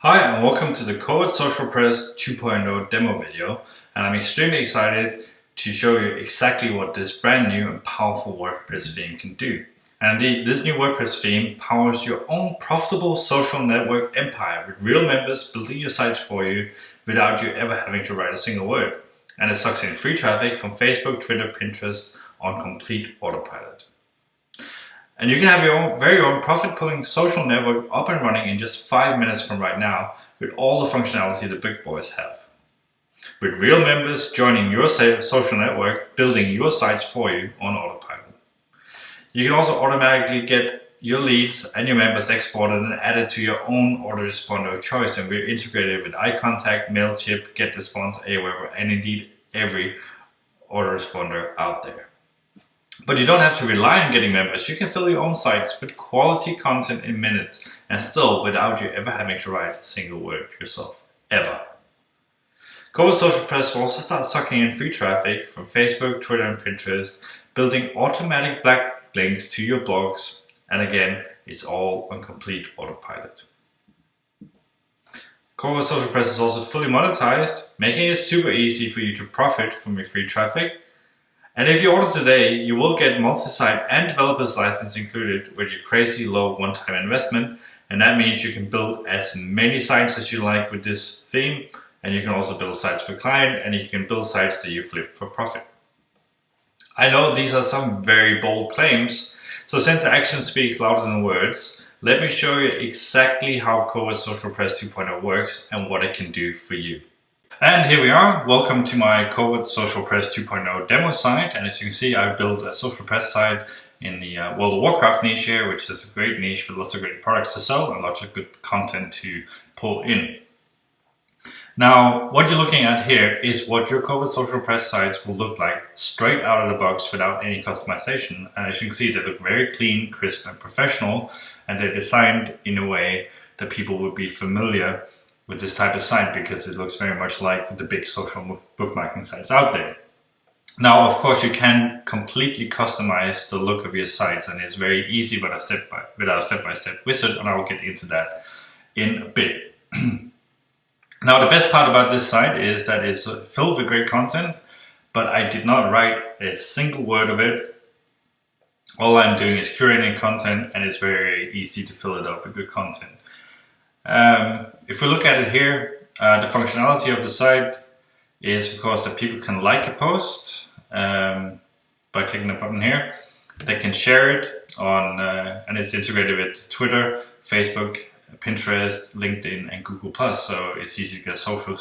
Hi and welcome to the Covert Social Press 2.0 demo video, and I'm extremely excited to show you exactly what this brand new and powerful WordPress theme can do. And indeed, this new WordPress theme powers your own profitable social network empire with real members building your sites for you without you ever having to write a single word. And it sucks in free traffic from Facebook, Twitter, Pinterest on complete autopilot. And you can have your very own profit-pulling social network up and running in just 5 minutes from right now with all the functionality the big boys have. With real members joining your social network, building your sites for you on autopilot. You can also automatically get your leads and your members exported and added to your own autoresponder of choice, and we're integrated with iContact, Mailchimp, GetResponse, Aweber, and indeed every autoresponder out there. But you don't have to rely on getting members. You can fill your own sites with quality content in minutes and still without you ever having to write a single word yourself, ever. Covert Social Press will also start sucking in free traffic from Facebook, Twitter and Pinterest, building automatic backlinks to your blogs, and again, it's all on complete autopilot. Covert Social Press is also fully monetized, making it super easy for you to profit from your free traffic. And if you order today, you will get multi-site and developer's license included with your crazy low one-time investment. And that means you can build as many sites as you like with this theme. And you can also build sites for client, and you can build sites that you flip for profit. I know these are some very bold claims. So since action speaks louder than words, let me show you exactly how Covert Social Press 2.0 works and what it can do for you. And here we are. Welcome to my Covert Social Press 2.0 demo site. And as you can see, I've built a social press site in the World of Warcraft niche here, which is a great niche with lots of great products to sell and lots of good content to pull in. Now, what you're looking at here is what your Covert Social Press sites will look like straight out of the box without any customization. And as you can see, they look very clean, crisp, and professional. And they're designed in a way that people would be familiar with this type of site because it looks very much like the big social bookmarking sites out there. Now, of course, you can completely customize the look of your sites, and it's very easy with our step-by-step wizard, and I will get into that in a bit. Now, the best part about this site is that it's filled with great content, but I did not write a single word of it. All I'm doing is curating content, and it's very easy to fill it up with good content. If we look at it here, the functionality of the site is, of course, that people can like a post by clicking the button here. They can share it on, and it's integrated with Twitter, Facebook, Pinterest, LinkedIn, and Google+. So it's easy to get social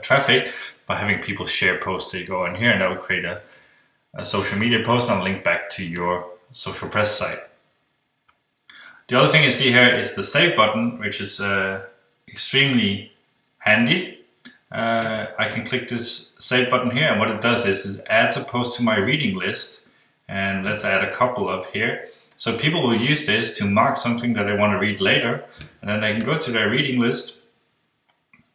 traffic by having people share posts. They go in here, and that will create a social media post and link back to your social press site. The other thing you see here is the save button, which is extremely handy. I can click this save button here, and what it does is it adds a post to my reading list, and let's add a couple of here. So people will use this to mark something that they want to read later, and then they can go to their reading list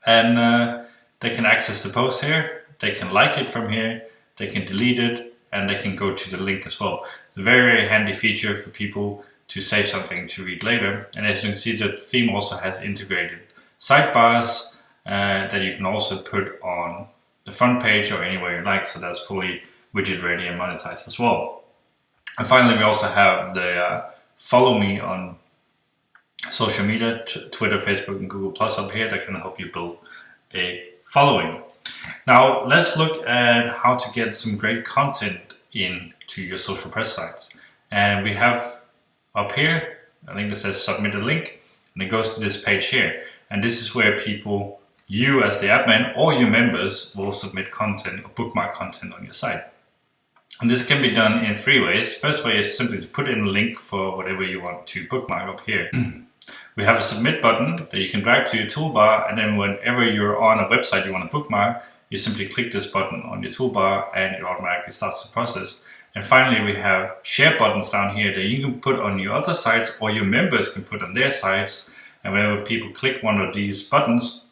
and they can access the post here, they can like it from here, they can delete it, and they can go to the link as well. It's a very, very handy feature for people to save something to read later. And as you can see, the theme also has integrated sidebars that you can also put on the front page or anywhere you like, so that's fully widget ready and monetized as well. And finally, we also have the follow me on social media, Twitter, Facebook, and Google+ up here that can help you build a following. Now, let's look at how to get some great content into your social press sites. And we have up here, I think it says submit a link, and it goes to this page here. And this is where people, you as the admin or your members, will submit content or bookmark content on your site. And this can be done in 3 ways. First way is simply to put in a link for whatever you want to bookmark up here. We have a submit button that you can drag to your toolbar, and then whenever you're on a website you want to bookmark, you simply click this button on your toolbar and it automatically starts the process. And finally, we have share buttons down here that you can put on your other sites or your members can put on their sites. And whenever people click one of these buttons,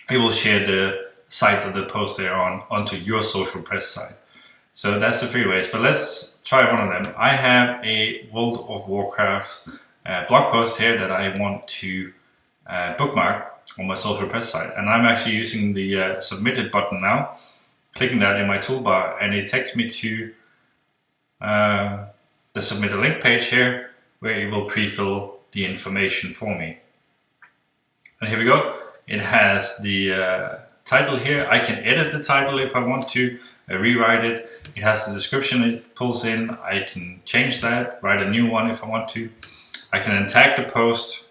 it will share the site or the post they're on onto your social press site. So that's the 3 ways, but let's try one of them. I have a World of Warcraft blog post here that I want to bookmark for my social press site. And I'm actually using the submitted button now, clicking that in my toolbar, and it takes me to the submit a link page here, where it will pre-fill the information for me. And here we go. It has the title here. I can edit the title if I want to, rewrite it. It has the description it pulls in. I can change that, write a new one if I want to. I can then tag the post,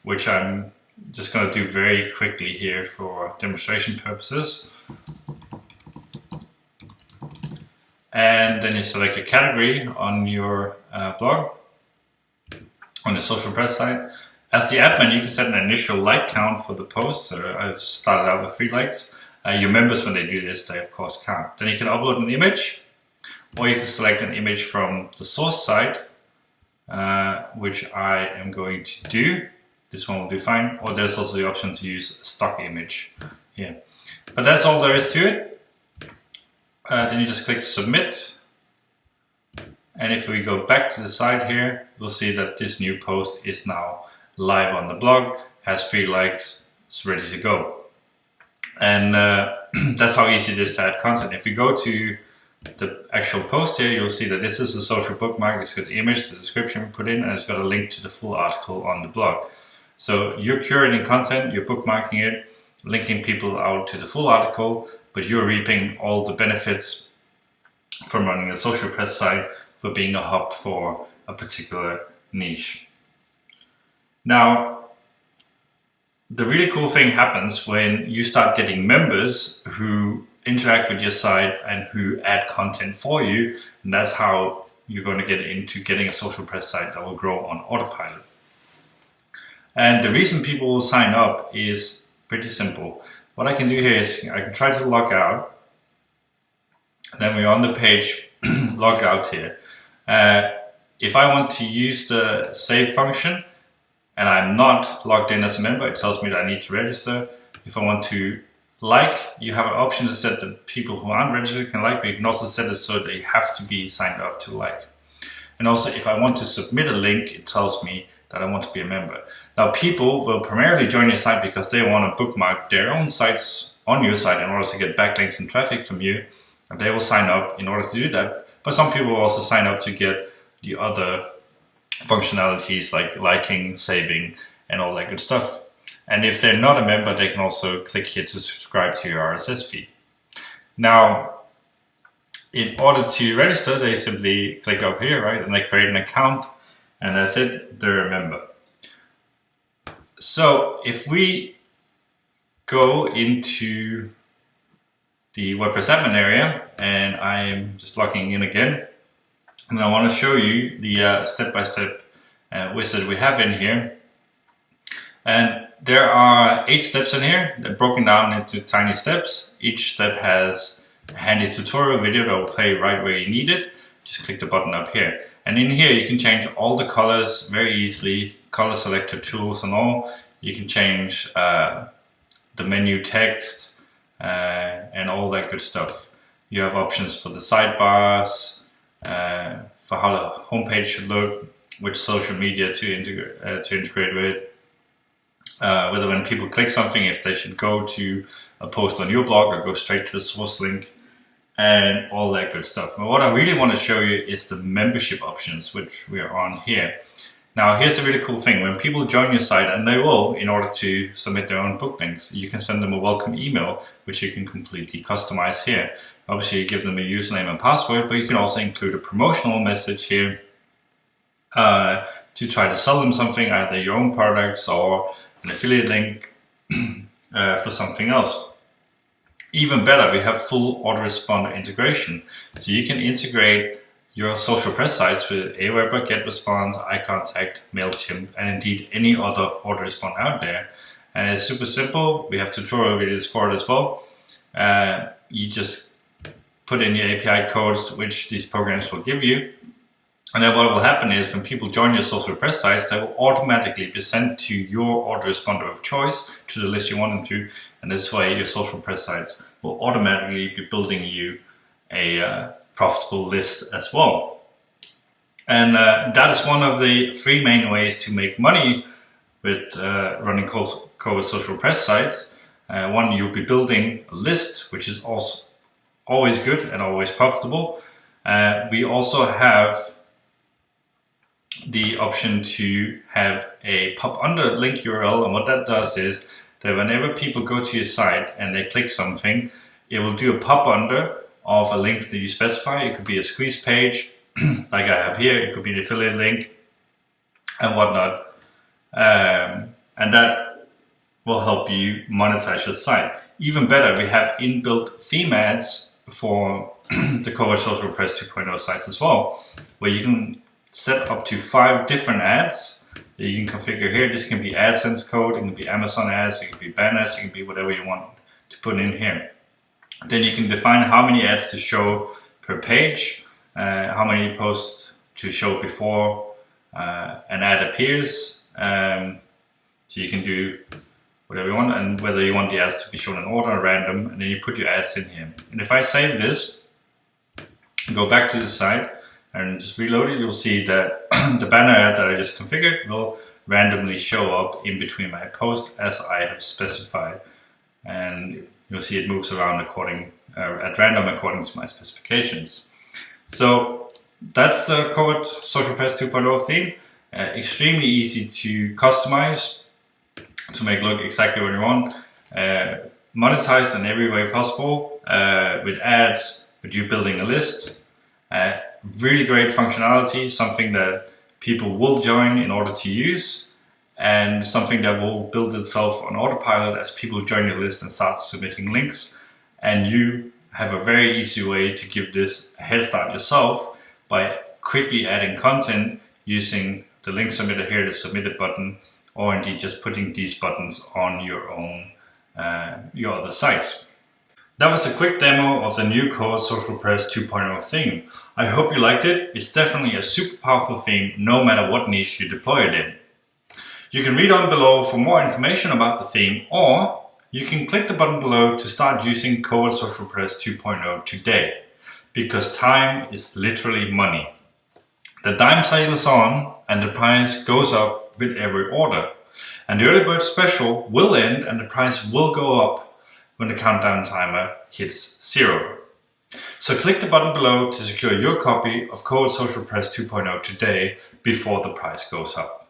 which I'm just going to do very quickly here for demonstration purposes. And then you select a category on your blog, on the social press site. As the admin, you can set an initial like count for the post. So I've started out with 3 likes. Your members, when they do this, they of course count. Then you can upload an image, or you can select an image from the source site, which I am going to do. This one will do fine. Or there's also the option to use a stock image here. But that's all there is to it. Then you just click submit. And if we go back to the site here, we'll see that this new post is now live on the blog, has 3 likes, it's ready to go. And that's how easy it is to add content. If you go to the actual post here, you'll see that this is a social bookmark. It's got the image, the description we put in, and it's got a link to the full article on the blog. So you're curating content, you're bookmarking it, linking people out to the full article, but you're reaping all the benefits from running a social press site for being a hub for a particular niche. Now, the really cool thing happens when you start getting members who interact with your site and who add content for you, and that's how you're going to get into getting a social press site that will grow on autopilot. And the reason people will sign up is pretty simple. What I can do here is I can try to log out, and then we're on the page log out here. If I want to use the save function, and I'm not logged in as a member, it tells me that I need to register. If I want to like, you have an option to set that people who aren't registered can like, but you can also set it so that you have to be signed up to like. And also, if I want to submit a link, it tells me that I want to be a member. Now, people will primarily join your site because they want to bookmark their own sites on your site in order to get backlinks and traffic from you, and they will sign up in order to do that. But some people will also sign up to get the other functionalities like liking, saving, and all that good stuff. And if they're not a member, they can also click here to subscribe to your RSS feed. Now, in order to register, they simply click up here, right? And they create an account, and that's it, they're a member. So if we go into the WordPress admin area, and I'm just logging in again, and I want to show you the step-by-step wizard we have in here. And there are 8 steps in here. They're broken down into tiny steps. Each step has a handy tutorial video that will play right where you need it. Just click the button up here. And in here you can change all the colors very easily, color selector tools and all. You can change the menu text and all that good stuff. You have options for the sidebars, for how the homepage should look, which social media to integrate with, whether when people click something, if they should go to a post on your blog or go straight to the source link, and all that good stuff. But what I really want to show you is the membership options, which we are on here. Now, here's the really cool thing. When people join your site, and they will, in order to submit their own book links, you can send them a welcome email, which you can completely customize here. Obviously, you give them a username and password, but you can also include a promotional message here to try to sell them something, either your own products or an affiliate link for something else. Even better, we have full autoresponder integration. So you can integrate your social press sites with Aweber, GetResponse, iContact, MailChimp, and indeed any other autoresponder out there. And it's super simple. We have tutorial videos for it as well. You just put in your API codes, which these programs will give you. And then what will happen is when people join your social press sites, they will automatically be sent to your autoresponder of choice, to the list you want them to. And this way your social press sites will automatically be building you a profitable list as well. And that is one of the 3 main ways to make money with running Covert social press sites. One, you'll be building a list, which is also always good and always profitable. We also have the option to have a pop under link URL, and what that does is that whenever people go to your site and they click something, it will do a pop under of a link that you specify. It could be a squeeze page like I have here, it could be an affiliate link and whatnot, and that will help you monetize your site. Even better, we have inbuilt theme ads for the Covert Social Press 2.0 sites as well, where you can set up to 5 different ads that you can configure here. This can be AdSense code, it can be Amazon ads, it can be banners, it can be whatever you want to put in here. Then you can define how many ads to show per page, how many posts to show before an ad appears. So you can do whatever you want, and whether you want the ads to be shown in order or random, and then you put your ads in here. And if I save this, go back to the site and just reload it, you'll see that the banner ad that I just configured will randomly show up in between my post as I have specified. And you'll see it moves around at random according to my specifications. So that's the Covert Social Press 2.0 theme. Extremely easy to customize to make look exactly what you want. Monetized in every way possible, with ads, with you building a list. Really great functionality, something that people will join in order to use, and something that will build itself on autopilot as people join your list and start submitting links. And you have a very easy way to give this a head start yourself by quickly adding content using the link submitter here, the submitted button, or indeed just putting these buttons on your own, your other sites. That was a quick demo of the new Covert Social Press 2.0 theme. I hope you liked it. It's definitely a super powerful theme no matter what niche you deploy it in. You can read on below for more information about the theme, or you can click the button below to start using Covert Social Press 2.0 today, because time is literally money. The dime sale is on and the price goes up with every order. And the early bird special will end and the price will go up when the countdown timer hits 0. So click the button below to secure your copy of Covert Social Press 2.0 today before the price goes up.